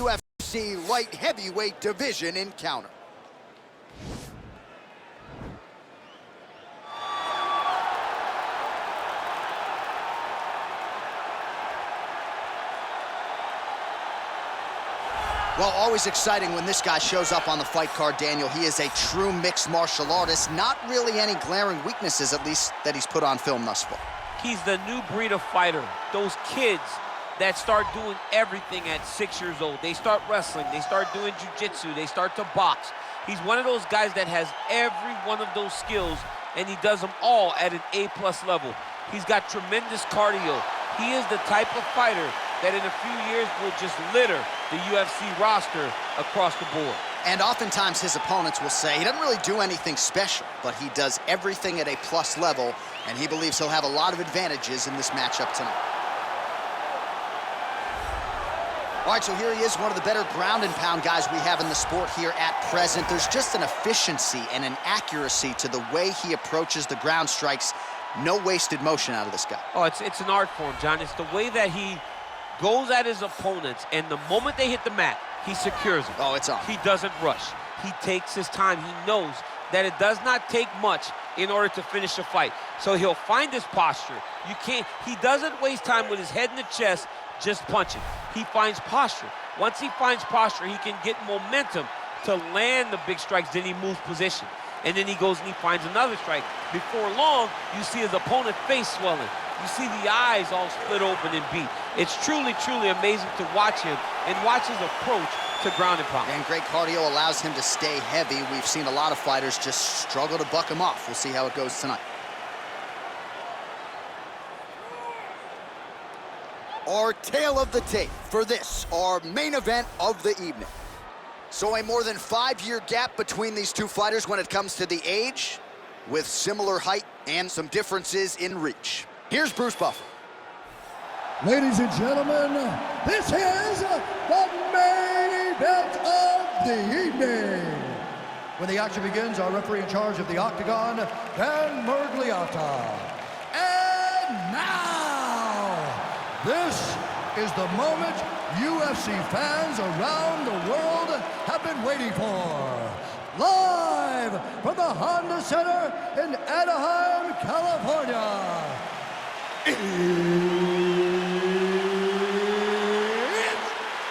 UFC light heavyweight division encounter. Well, always exciting when this guy shows up on the fight card, Daniel. He is a true mixed martial artist. Not really any glaring weaknesses, at least, that he's put on film thus far. He's the new breed of fighter. Those kids that start doing everything at 6 years old. They start wrestling, they start doing jiu-jitsu, they start to box. He's one of those guys that has every one of those skills, and he does them all at an A+ level. He's got tremendous cardio. He is the type of fighter that in a few years will just litter the UFC roster across the board. And oftentimes his opponents will say he doesn't really do anything special, but he does everything at a plus level, and he believes he'll have a lot of advantages in this matchup tonight. All right, so here he is, one of the better ground and pound guys we have in the sport here at present. There's just an efficiency and an accuracy to the way he approaches the ground strikes. No wasted motion out of this guy. Oh, it's an art form, John. It's the way that he goes at his opponents, and the moment they hit the mat, he secures them. Oh, it's on. He doesn't rush. He takes his time. He knows that it does not take much in order to finish a fight. So he'll find his posture. He doesn't waste time with his head in the chest just punching. He finds posture. Once he finds posture, he can get momentum to land the big strikes, then he moves position. And then he goes and he finds another strike. Before long, you see his opponent's face swelling. You see the eyes all split open and beat. It's truly, truly amazing to watch him and watch his approach to ground and pound. And great cardio allows him to stay heavy. We've seen a lot of fighters just struggle to buck him off. We'll see how it goes tonight. Our tale of the tape for this, our main event of the evening. So a more than 5-year gap between these two fighters when it comes to the age, with similar height and some differences in reach. Here's Bruce Buffer. Ladies and gentlemen, this is the main event of the evening. When the action begins, our referee in charge of the Octagon, Dan Mergliata. And now, this is the moment UFC fans around the world have been waiting for. Live from the Honda Center in Anaheim, California. It's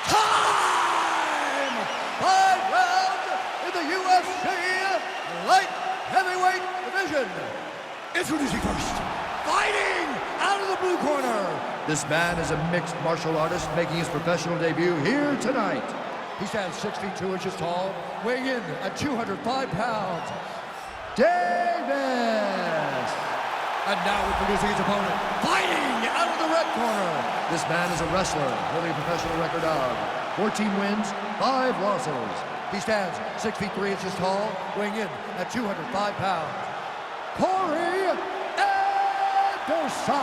time! 5 rounds in the UFC light heavyweight division. Introducing first, fighting out of the blue corner. This man is a mixed martial artist making his professional debut here tonight. He stands 6 feet 2 inches tall, weighing in at 205 pounds. Davis! And now introducing his opponent, fighting out of the red corner. This man is a wrestler, holding a professional record of 14 wins, 5 losses. He stands 6 feet 3 inches tall, weighing in at 205 pounds. Corey Anderson!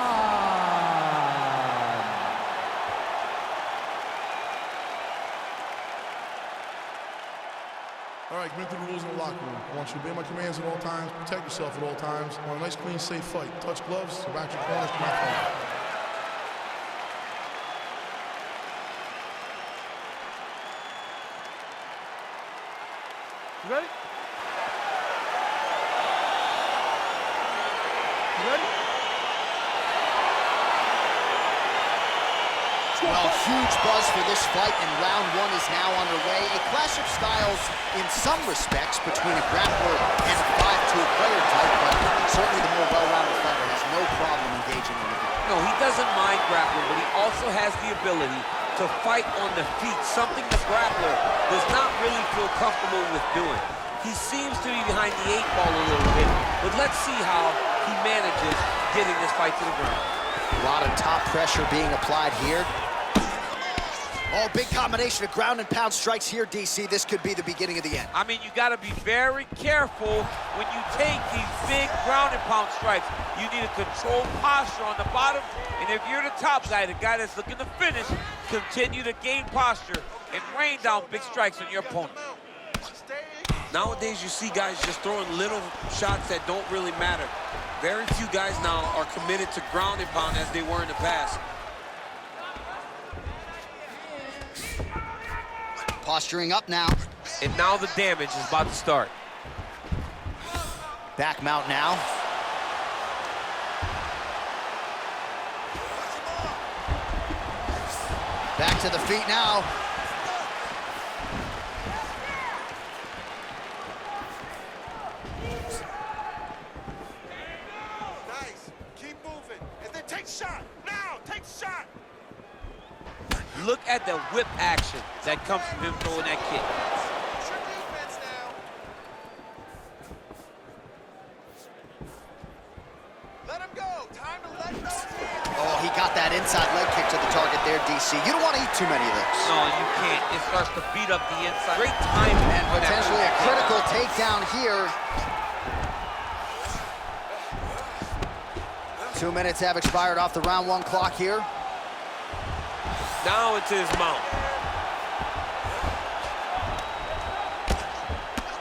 All right, commit to the rules in the locker room. I want you to obey my commands at all times, protect yourself at all times. I want a nice, clean, safe fight. Touch gloves, back your corners, come out fight. You ready? You ready? Well, huge buzz for this fight, and round 1 is now underway. A clash of styles in some respects between a grappler and a 5'2" player type, but certainly the more well-rounded fighter has no problem engaging in the game. No, he doesn't mind grappling, but he also has the ability to fight on the feet, something the grappler does not really feel comfortable with doing. He seems to be behind the 8 ball a little bit, but let's see how he manages getting this fight to the ground. A lot of top pressure being applied here. Oh, big combination of ground and pound strikes here, DC. This could be the beginning of the end. I mean, you got to be very careful when you take these big ground and pound strikes. You need a controlled posture on the bottom, and if you're the top guy, the guy that's looking to finish, continue to gain posture and rain down big strikes on your opponent. Nowadays, you see guys just throwing little shots that don't really matter. Very few guys now are committed to ground and pound as they were in the past. Posturing up now. And now the damage is about to start. Back mount now. Back to the feet now. Nice. Keep moving. And then take shot. Now, take shot. Look at the whip action that comes from him throwing that kick. It's your defense now. Let him go. Time to let those hands. Oh, he got that inside leg kick to the target there, DC. You don't want to eat too many of those. No, you can't. It starts to beat up the inside. Great timing. And potentially a critical takedown here. 2 minutes have expired off the round 1 clock here. Now into his mount.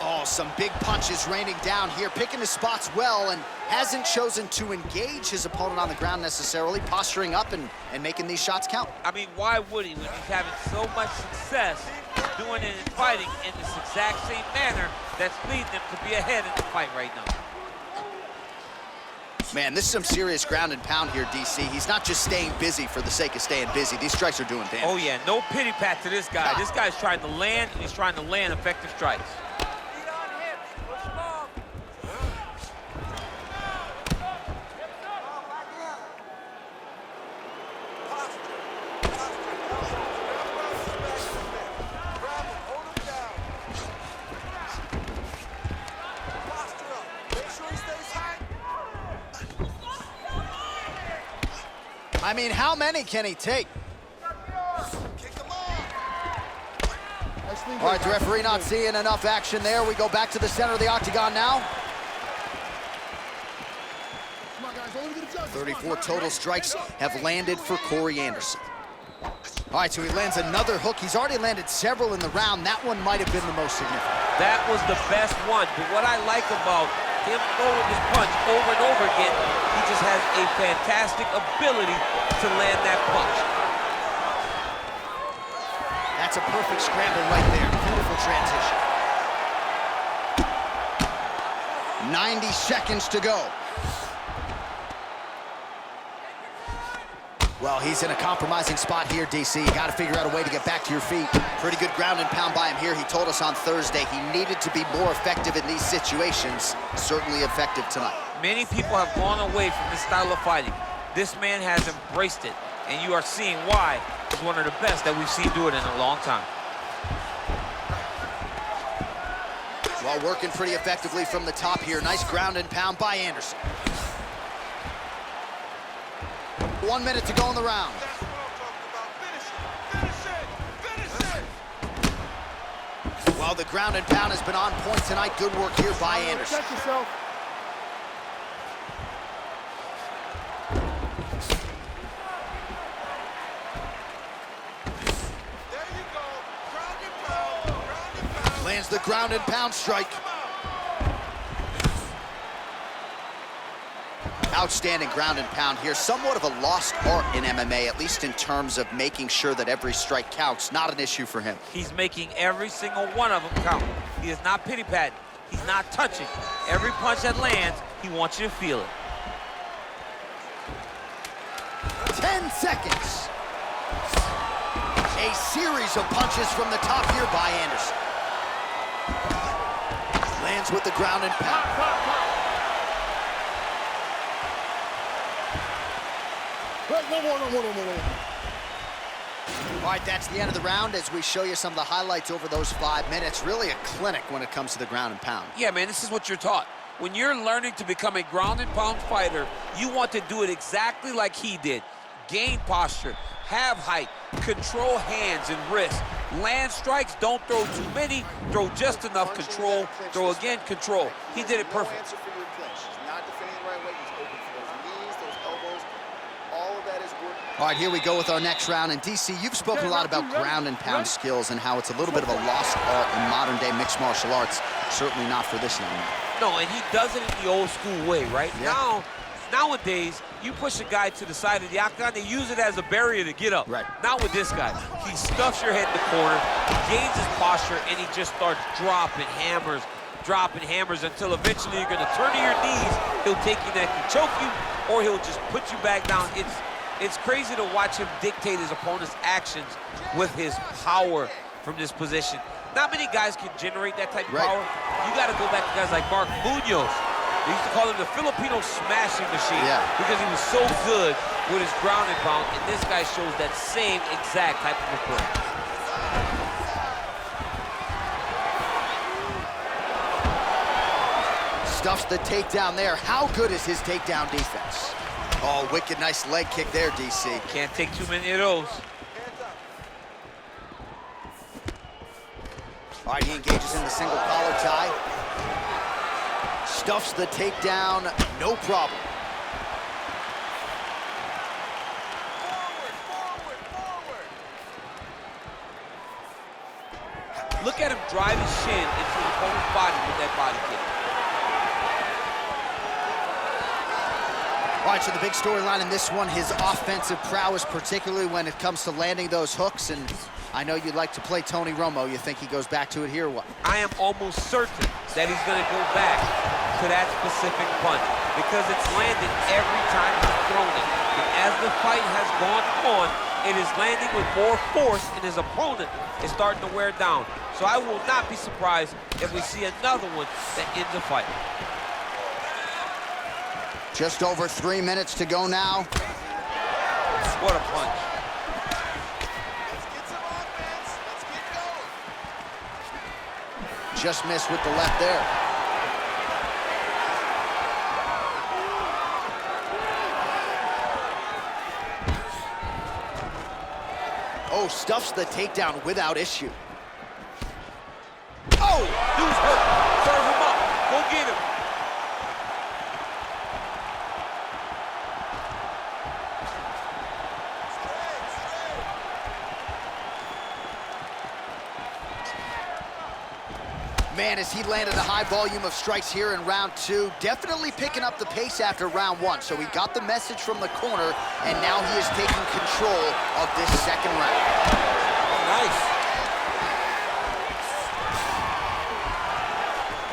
Oh, some big punches raining down here, picking his spots well, and hasn't chosen to engage his opponent on the ground necessarily, posturing up and making these shots count. I mean, why would he when he's having so much success doing it and fighting in this exact same manner that's leading him to be ahead in the fight right now? Man, this is some serious ground and pound here, DC. He's not just staying busy for the sake of staying busy. These strikes are doing damage. Oh, yeah, no pity pat to this guy. This guy's trying to land, and he's trying to land effective strikes. Feet on hips. Push them off. Grab him. Hold him down. Posture up. Make sure he stays high. I mean, how many can he take? Kick him off. All right, the referee not seeing enough action there. We go back to the center of the octagon now. 34 total strikes have landed for Corey Anderson. All right, so he lands another hook. He's already landed several in the round. That one might have been the most significant. That was the best one, but what I like about him throwing this punch over and over again, he just has a fantastic ability to land that punch. That's a perfect scramble right there. Beautiful transition. 90 seconds to go. Well, he's in a compromising spot here, DC. You got to figure out a way to get back to your feet. Pretty good ground and pound by him here. He told us on Thursday he needed to be more effective in these situations. Certainly effective tonight. Many people have gone away from this style of fighting. This man has embraced it, and you are seeing why he's one of the best that we've seen do it in a long time. Well, working pretty effectively from the top here. Nice ground and pound by Anderson. 1 minute to go in the round. That's what I'm talking about. Finish it. Finish it. Finish it. Well, the ground and pound has been on point tonight. Good work here by Anderson. Check yourself. There you go. Ground and pound. Ground and pound. Lands the ground and pound strike. Outstanding ground and pound here. Somewhat of a lost art in MMA, at least in terms of making sure that every strike counts. Not an issue for him. He's making every single one of them count. He is not pity-patting. He's not touching. Every punch that lands, he wants you to feel it. 10 seconds. A series of punches from the top here by Anderson. Lands with the ground and pound. All right, that's the end of the round as we show you some of the highlights over those 5 minutes. Really a clinic when it comes to the ground and pound. Yeah, man, this is what you're taught. When you're learning to become a ground and pound fighter, you want to do it exactly like he did. Gain posture, have height, control hands and wrists. Land strikes, don't throw too many, throw just enough, control, throw again, control. He did it perfect. Answer for your clinch. He's not defending the right way. He's open for those knees, those elbows. All of that is working. All right, here we go with our next round. And DC, you've spoken a lot about ground and pound skills and how it's a little bit of a lost art in modern day mixed martial arts. Certainly not for this young man. No, and he does it in the old school way, right? Yeah. Nowadays, you push a guy to the side of the octagon, they use it as a barrier to get up. Right. Not with this guy. He stuffs your head in the corner, gains his posture, and he just starts dropping hammers until eventually you're gonna turn to your knees. He'll take you neck and choke you, or he'll just put you back down. It's crazy to watch him dictate his opponent's actions with his power from this position. Not many guys can generate that type of power. You gotta go back to guys like Mark Munoz. They used to call him the Filipino smashing machine because he was so good with his ground and pound, and this guy shows that same exact type of approach. Stuffs the takedown there. How good is his takedown defense? Oh, wicked nice leg kick there, DC. Can't take too many of those. All right, he engages in the single collar tie. Stuffs the takedown, no problem. Look at him drive his shin into the opponent's body with that body kick. All right, so the big storyline in this one, his offensive prowess, particularly when it comes to landing those hooks. And I know you'd like to play Tony Romo. You think he goes back to it here or what? I am almost certain that he's going to go back to that specific punch because it's landed every time he's thrown it. And as the fight has gone on, it is landing with more force, and his opponent is starting to wear down. So I will not be surprised if we see another one that ends the fight. Just over 3 minutes to go now. What a punch. Let's get some offense. Let's get going. Just missed with the left there. Oh, stuffs the takedown without issue. Oh, dude's hurt. Serve him up. Go get him. Man, as he landed a high volume of strikes here in round 2, definitely picking up the pace after round 1. So he got the message from the corner, and now he is taking control of this second round. Nice.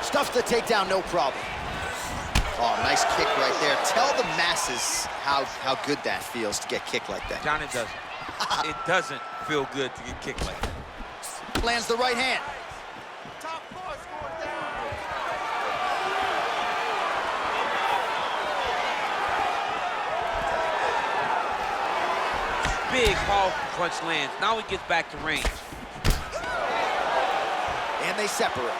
Stuffs the takedown, no problem. Oh, nice kick right there. Tell the masses how good that feels to get kicked like that. John, it doesn't. It doesn't feel good to get kicked like that. Lands the right hand. Top four going down. Big, powerful punch lands. Now he gets back to range. And they separate.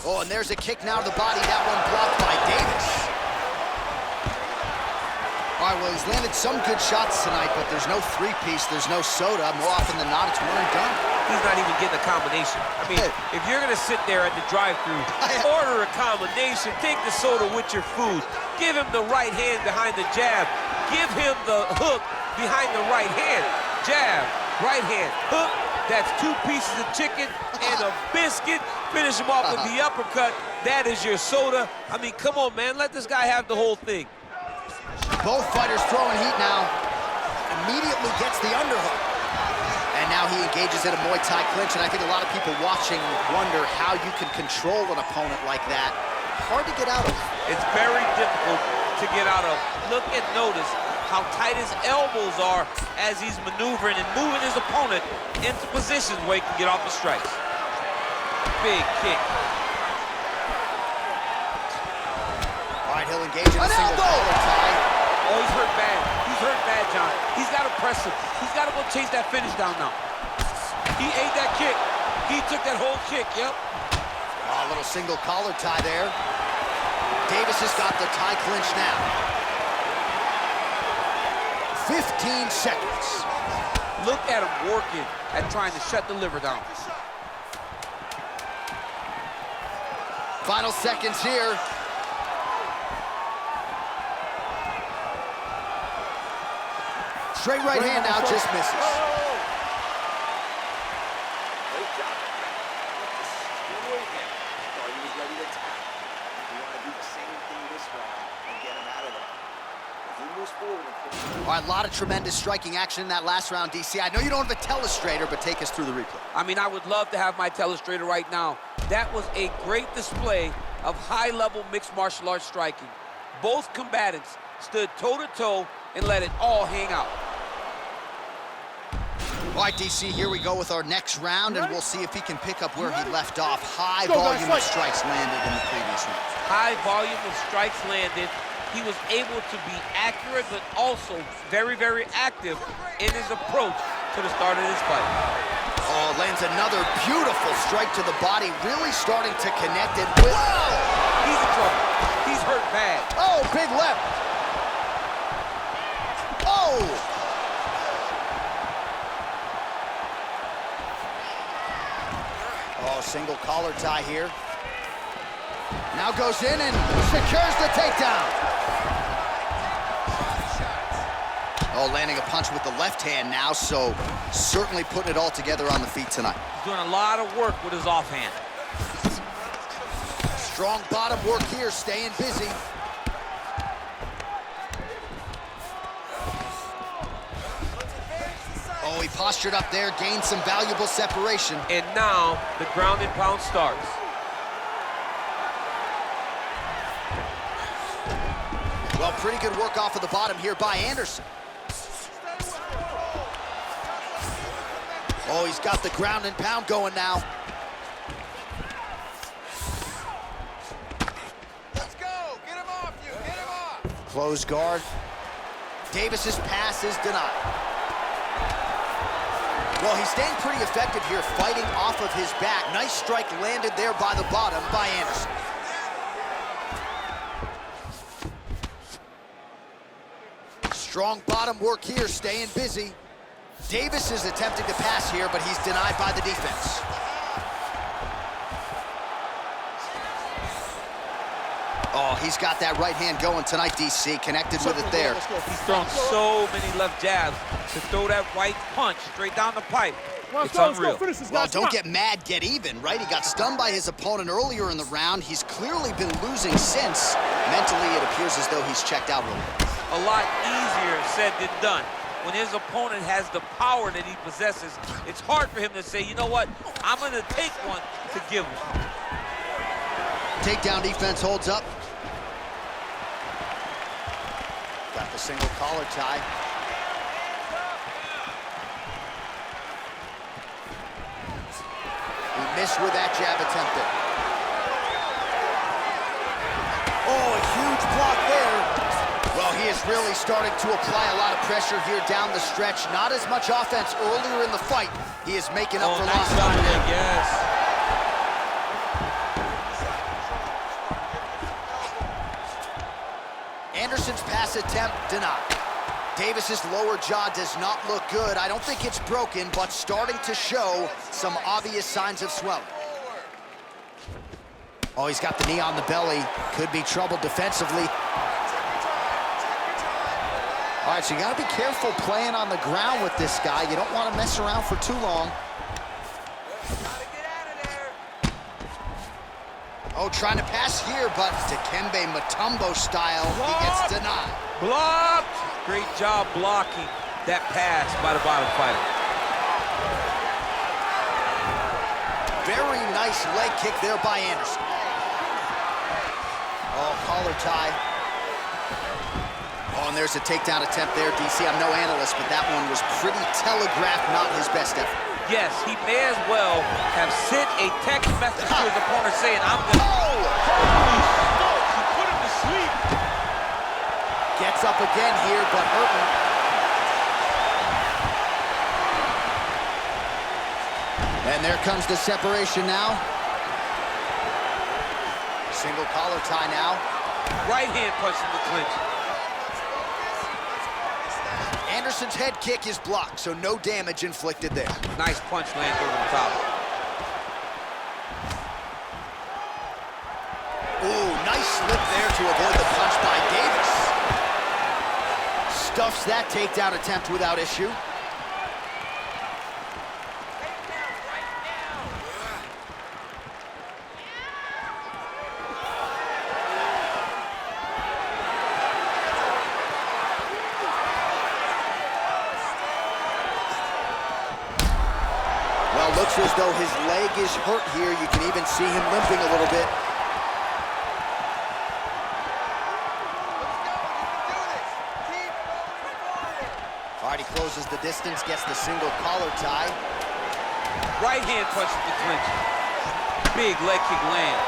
Oh, and there's a kick now to the body. That one blocked by Davis. All right, well, he's landed some good shots tonight, but there's no three-piece, there's no soda. More often than not, it's one and done. He's not even getting a combination. I mean, if you're gonna sit there at the drive-thru, order a combination, take the soda with your food, give him the right hand behind the jab, give him the hook behind the right hand, jab, right hand, hook. That's 2 pieces of chicken and a biscuit. Finish him off with the uppercut. That is your soda. I mean, come on, man, let this guy have the whole thing. Both fighters throwing heat now. Immediately gets the underhook. And now he engages in a Muay Thai clinch, and I think a lot of people watching wonder how you can control an opponent like that. Hard to get out of. It's very difficult to get out of. Look and notice how tight his elbows are as he's maneuvering and moving his opponent into positions where he can get off the strikes. Big kick. All right, he'll engage in a single collar tie. Oh, he's hurt bad. He's hurt bad, John. He's got to press him. He's got to go chase that finish down now. He ate that kick. He took that whole kick, yep. Oh, a little single collar tie there. Davis has got the tie clinch now. 15 seconds. Look at him working at trying to shut the liver down. Final seconds here. Straight right hand now, just misses. moves forward. All right, a lot of tremendous striking action in that last round, DC. I know you don't have a telestrator, but take us through the replay. I mean, I would love to have my telestrator right now. That was a great display of high-level mixed martial arts striking. Both combatants stood toe-to-toe and let it all hang out. All right, DC, here we go with our next round, and we'll see if he can pick up where he left off. High volume of strikes landed in the previous round. High volume of strikes landed. He was able to be accurate, but also very, very active in his approach to the start of this fight. Oh, lands another beautiful strike to the body, really starting to connect it with... Whoa! He's in trouble. He's hurt bad. Oh, big left. Oh! Oh, single collar tie here. Now goes in and secures the takedown. Oh, landing a punch with the left hand now, so certainly putting it all together on the feet tonight. He's doing a lot of work with his offhand. Strong bottom work here, staying busy. Oh, he postured up there, gained some valuable separation. And now the ground and pound starts. Well, pretty good work off of the bottom here by Anderson. Oh, he's got the ground and pound going now. Let's go. Get him off you. Get him off. Close guard. Davis's pass is denied. Well, he's staying pretty effective here, fighting off of his back. Nice strike landed there by the bottom by Anderson. Strong bottom work here, staying busy. Davis is attempting to pass here, but he's denied by the defense. Oh, he's got that right hand going tonight, DC. Connected with it there. He's thrown so many left jabs to throw that right punch straight down the pipe. It's unreal. Well, don't get mad, get even, right? He got stunned by his opponent earlier in the round. He's clearly been losing since. Mentally, it appears as though he's checked out a little bit. A lot easier said than done. When his opponent has the power that he possesses, it's hard for him to say, you know what, I'm going to take one to give him. Takedown defense holds up. Got the single collar tie. He missed with that jab attempt there. Oh, a huge block there. Well, he is really starting to apply a lot of pressure here down the stretch. Not as much offense earlier in the fight. He is making up for lost time. Yes. Anderson's pass attempt denied. Davis's lower jaw does not look good. I don't think it's broken, but starting to show some obvious signs of swelling. Oh, he's got the knee on the belly. Could be trouble defensively. All right, so you got to be careful playing on the ground with this guy. You don't want to mess around for too long. Oh, trying to pass here, but Dikembe Mutombo style, he gets denied. Blocked! Great job blocking that pass by the bottom fighter. Very nice leg kick there by Anderson. Oh, collar tie. Oh, and there's a takedown attempt there, DC. I'm no analyst, but that one was pretty telegraphed, not his best effort. Yes, he may as well have sent a text message to his opponent saying, I'm gonna... Oh! Holy smokes, he put him to sleep. Gets up again here, but hurting. And there comes the separation now. Single collar tie now. Right hand punch in the clinch. Anderson's head kick is blocked, so no damage inflicted there. Nice punch lands over the top. Ooh, nice slip there to avoid the punch by Davis. Stuffs that takedown attempt without issue. looks as though his leg is hurt here. You can even see him limping a little bit. All right, he closes the distance, gets the single collar tie. Right hand punch to the clinch. Big leg kick land.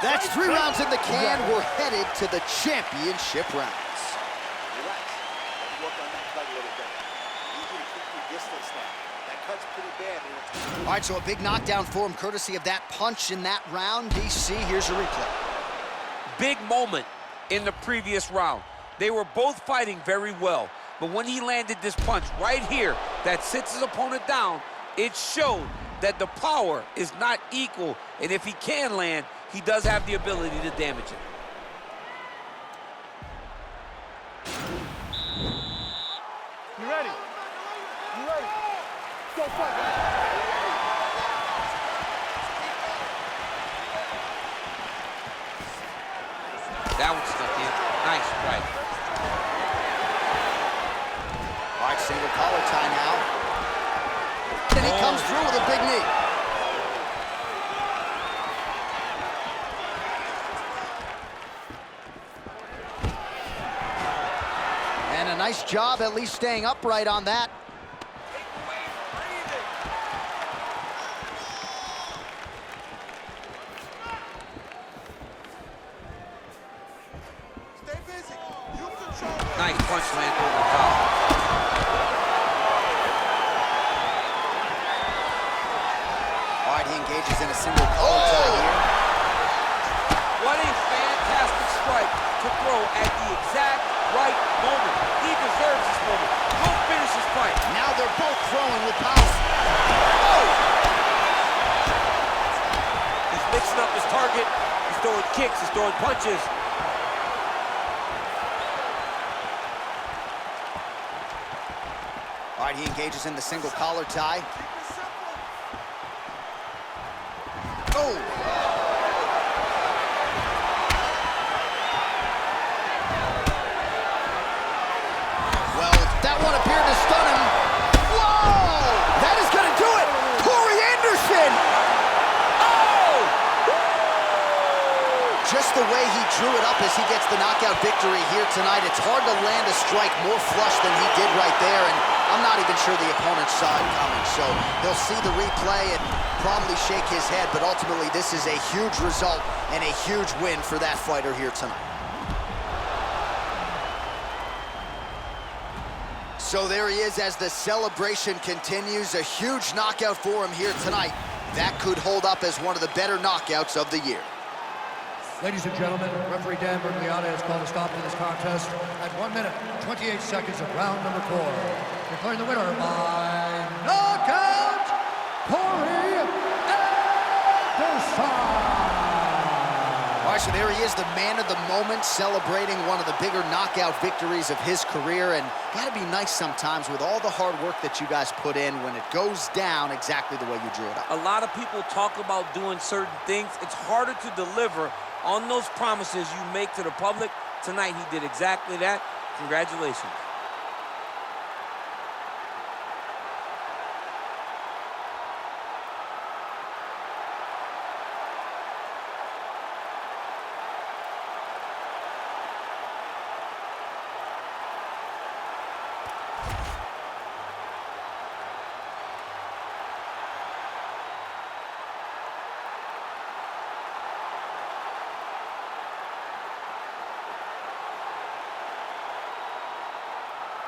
That's 3 rounds in the can. We're headed to the championship rounds. Relax. Work on that cut a little bit. I need you to keep your distance now. That cut's pretty bad. All right, so a big knockdown for him, courtesy of that punch in that round. DC, here's a replay. Big moment in the previous round. They were both fighting very well, but when he landed this punch right here that sits his opponent down, it showed that the power is not equal, and if he can land, he does have the ability to damage it. You ready? You ready? Go fight. That one stuck in. Nice strike. All right, single collar tie now. And he comes through with a big knee. And a nice job at least staying upright on that. Stay busy. You control. Nice punch land over the top. All right, he engages in a single collar tie here. What a fantastic strike to throw at the exact right moment. He deserves this moment. Go finish this fight. Now they're both throwing with power. Oh! He's mixing up his target. He's throwing kicks. He's throwing punches. All right, he engages in the single collar tie. Oh! Well, that one appeared to stun him. Whoa! That is going to do it! Corey Anderson! Oh! Just the way he drew it up as he gets the knockout victory here tonight. It's hard to land a strike more flush than he did right there, and I'm not even sure the opponent saw it coming. So he'll see the replay and probably shake his head, but ultimately this is a huge result and a huge win for that fighter here tonight. So there he is as the celebration continues. A huge knockout for him here tonight. That could hold up as one of the better knockouts of the year. Ladies and gentlemen, referee Dan Bergliata has called a stop to this contest at 1 minute, 28 seconds of round number 4. Declaring the winner by knockout, Corey Anderson. All right, so there he is, the man of the moment, celebrating one of the bigger knockout victories of his career. And gotta be nice sometimes with all the hard work that you guys put in when it goes down exactly the way you drew it up. A lot of people talk about doing certain things. It's harder to deliver on those promises you make to the public. Tonight, he did exactly that. Congratulations.